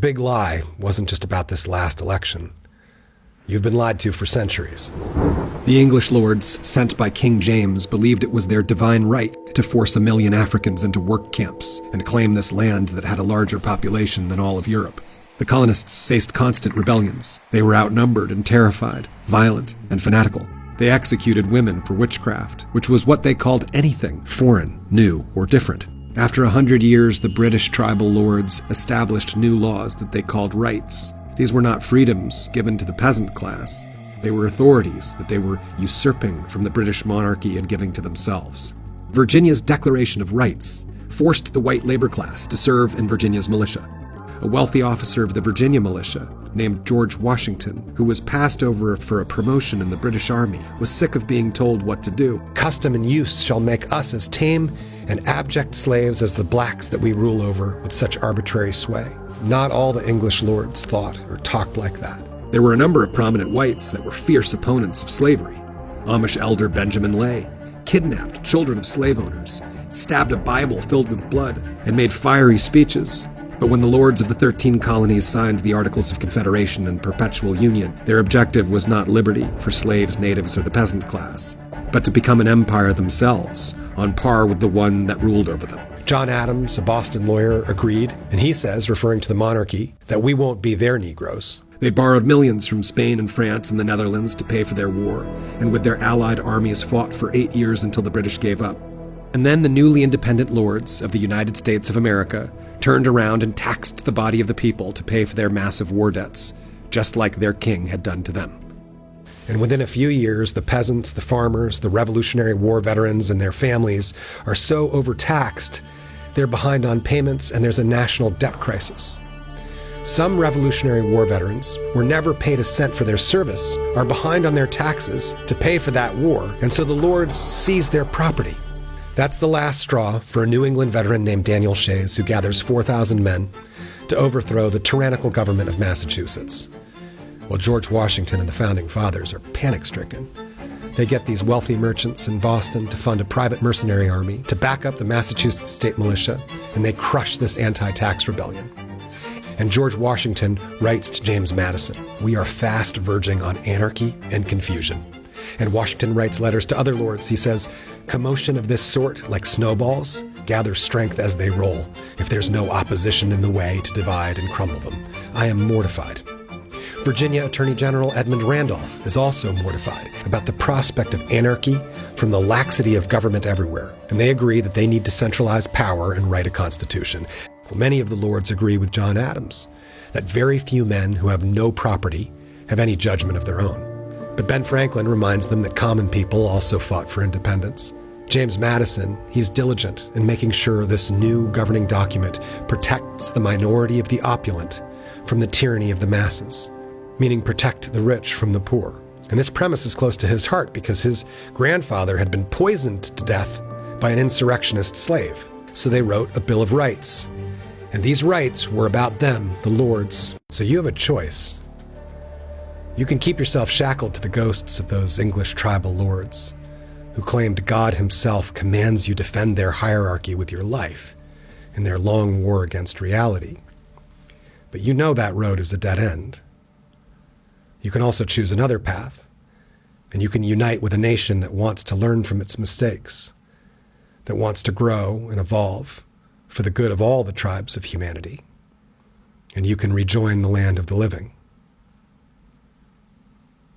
big lie wasn't just about this last election. You've been lied to for centuries. The English lords sent by King James believed it was their divine right to force 1 million Africans into work camps and claim this land that had a larger population than all of Europe. The colonists faced constant rebellions. They were outnumbered and terrified, violent and fanatical. They executed women for witchcraft, which was what they called anything foreign, new, or different. After 100 years, the British tribal lords established new laws that they called rights. These were not freedoms given to the peasant class. They were authorities that they were usurping from the British monarchy and giving to themselves. Virginia's Declaration of Rights forced the white labor class to serve in Virginia's militia. A wealthy officer of the Virginia militia, named George Washington, who was passed over for a promotion in the British Army, was sick of being told what to do. Custom and use shall make us as tame and abject slaves as the blacks that we rule over with such arbitrary sway. Not all the English lords thought or talked like that. There were a number of prominent whites that were fierce opponents of slavery. Amish elder Benjamin Lay kidnapped children of slave owners, stabbed a Bible filled with blood, and made fiery speeches. But when the lords of the 13 colonies signed the Articles of Confederation and Perpetual Union, their objective was not liberty for slaves, natives, or the peasant class, but to become an empire themselves, on par with the one that ruled over them. John Adams, a Boston lawyer, agreed, and he says, referring to the monarchy, that we won't be their Negroes. They borrowed millions from Spain and France and the Netherlands to pay for their war, and with their allied armies fought for 8 years until the British gave up. And then the newly independent lords of the United States of America turned around and taxed the body of the people to pay for their massive war debts, just like their king had done to them. And within a few years, the peasants, the farmers, the Revolutionary War veterans, and their families are so overtaxed, they're behind on payments, and there's a national debt crisis. Some Revolutionary War veterans were never paid a cent for their service, are behind on their taxes to pay for that war, and so the lords seize their property. That's the last straw for a New England veteran named Daniel Shays, who gathers 4,000 men to overthrow the tyrannical government of Massachusetts. Well, George Washington and the Founding Fathers are panic-stricken. They get these wealthy merchants in Boston to fund a private mercenary army to back up the Massachusetts state militia, and they crush this anti-tax rebellion. And George Washington writes to James Madison, "We are fast verging on anarchy and confusion." And Washington writes letters to other lords. He says, "Commotion of this sort, like snowballs, gathers strength as they roll, if there's no opposition in the way to divide and crumble them. I am mortified." Virginia Attorney General Edmund Randolph is also mortified about the prospect of anarchy from the laxity of government everywhere, and they agree that they need to centralize power and write a constitution. Well, many of the lords agree with John Adams that very few men who have no property have any judgment of their own. But Ben Franklin reminds them that common people also fought for independence. James Madison, he's diligent in making sure this new governing document protects the minority of the opulent from the tyranny of the masses, meaning protect the rich from the poor. And this premise is close to his heart because his grandfather had been poisoned to death by an insurrectionist slave. So they wrote a Bill of Rights. And these rights were about them, the lords. So you have a choice. You can keep yourself shackled to the ghosts of those English tribal lords who claimed God himself commands you defend their hierarchy with your life in their long war against reality. But you know that road is a dead end. You can also choose another path, and you can unite with a nation that wants to learn from its mistakes, that wants to grow and evolve for the good of all the tribes of humanity. And you can rejoin the land of the living.